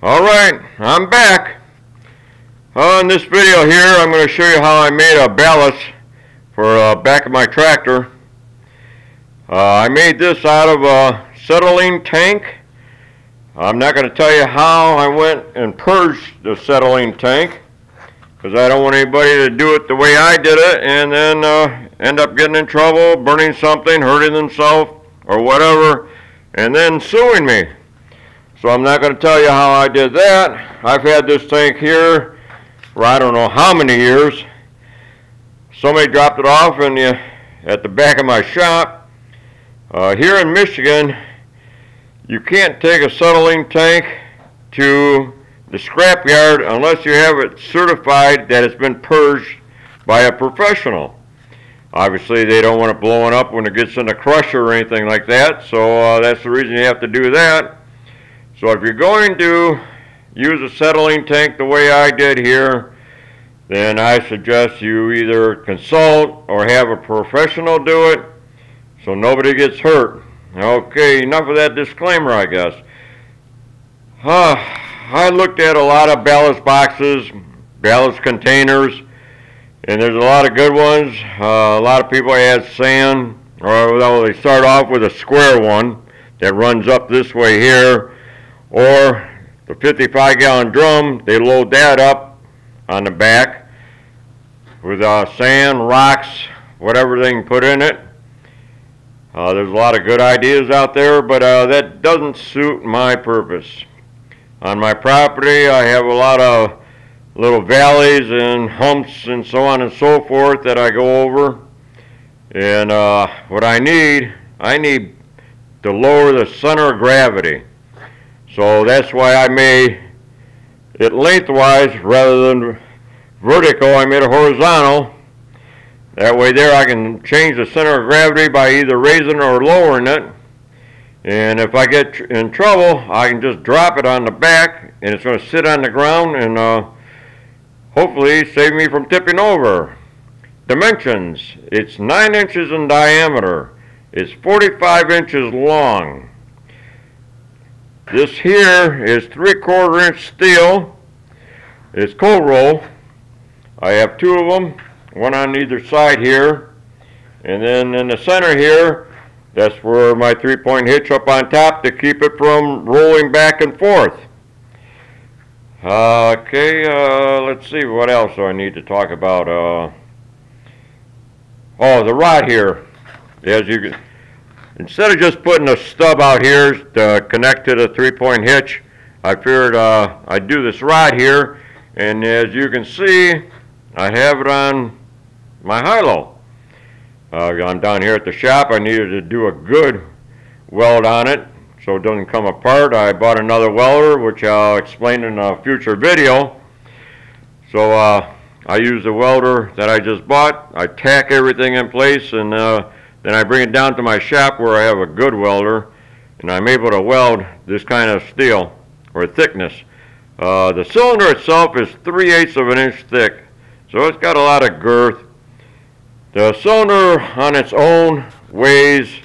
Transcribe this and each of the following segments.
Alright, I'm back. In this video here, I'm going to show you how I made a ballast for back of my tractor. I made this out of a acetylene tank. I'm not going to tell you how I went and purged the acetylene tank, because I don't want anybody to do it the way I did it and then end up getting in trouble, burning something, hurting themselves, or whatever, and then suing me. So I'm not going to tell you how I did that. I've had this tank here for I don't know how many years. Somebody dropped it off at the back of my shop. Here in Michigan, you can't take a acetylene tank to the scrap yard unless you have it certified that it's been purged by a professional. Obviously, they don't want it blowing up when it gets in a crusher or anything like that, so that's the reason you have to do that. So if you're going to use a acetylene tank the way I did here, then I suggest you either consult or have a professional do it so nobody gets hurt. Okay, enough of that disclaimer, I guess. I looked at a lot of ballast boxes, ballast containers, and there's a lot of good ones. A lot of people add sand, or well, they start off with a square one that runs up this way here, or the 55-gallon drum, they load that up on the back with sand, rocks, whatever they can put in it. There's a lot of good ideas out there, but that doesn't suit my purpose. On my property, I have a lot of little valleys and humps and so on and so forth that I go over. And what I need to lower the center of gravity. So that's why I made it lengthwise rather than vertical. I made it horizontal. That way there I can change the center of gravity by either raising or lowering it. And if I get in trouble, I can just drop it on the back and it's going to sit on the ground and hopefully save me from tipping over. Dimensions: it's 9 inches in diameter. It's 45 inches long. This here is 3/4 inch steel. It's cold roll. I have 2 of them, one on either side here. And then in the center here, that's where my 3-point hitch up on top to keep it from rolling back and forth. Okay, let's see, what else do I need to talk about? Oh, the rod here. As you can, instead of just putting a stub out here to connect to the 3-point hitch, I figured I'd do this rod here, and as you can see, I have it on my high-low. I'm down here at the shop. I needed to do a good weld on it so it doesn't come apart. I bought another welder, which I'll explain in a future video. So I use the welder that I just bought. I tack everything in place, and then I bring it down to my shop where I have a good welder, and I'm able to weld this kind of steel, or thickness. The cylinder itself is 3/8 of an inch thick, so it's got a lot of girth. The cylinder on its own weighs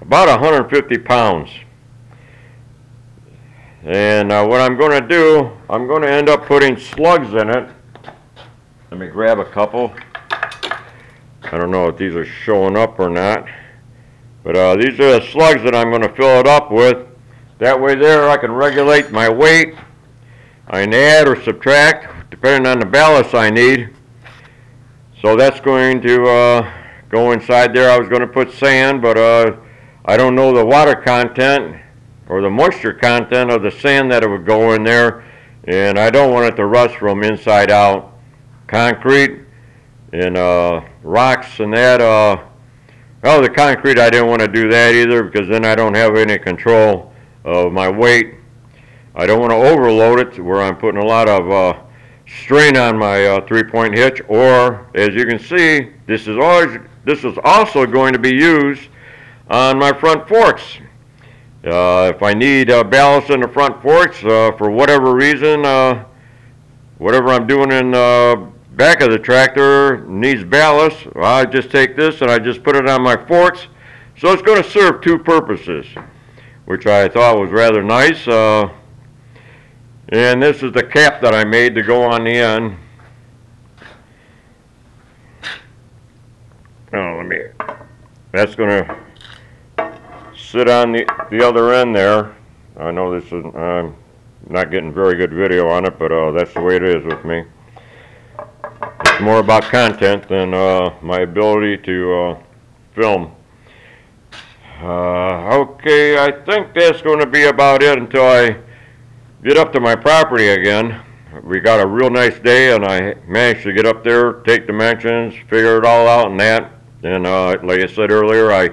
about 150 pounds. And what I'm going to do, I'm going to end up putting slugs in it. Let me grab a couple. I don't know if these are showing up or not, but these are the slugs that I'm going to fill it up with. That way there I can regulate my weight. I can add or subtract depending on the ballast I need. So that's going to go inside there. I was going to put sand, but I don't know the water content or the moisture content of the sand that it would go in there, and I don't want it to rust from inside out. Concrete and rocks and that, well, the concrete, I didn't want to do that either, because then I don't have any control of my weight. I don't want to overload it to where I'm putting a lot of strain on my 3-point hitch, or as you can see, this is also going to be used on my front forks. If I need ballast in the front forks for whatever reason, whatever I'm doing in the back of the tractor needs ballast, I just take this and I just put it on my forks. So it's going to serve 2 purposes, which I thought was rather nice. And this is the cap that I made to go on the end. Oh, that's gonna sit on the other end there. I know this is, I'm not getting very good video on it, but that's the way it is with me. It's more about content than my ability to film. Okay, I think that's going to be about it until I get up to my property again. We got a real nice day, and I managed to get up there, take dimensions, figure it all out and that. And like I said earlier, I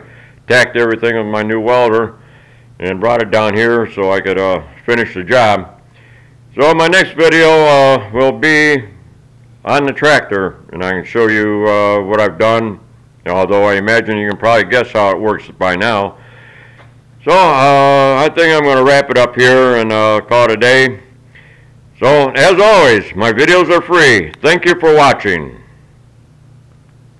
tacked everything with my new welder and brought it down here so I could finish the job. So my next video will be on the tractor, and I can show you what I've done, although I imagine you can probably guess how it works by now. So I think I'm going to wrap it up here and call it a day. So as always, my videos are free. Thank you for watching.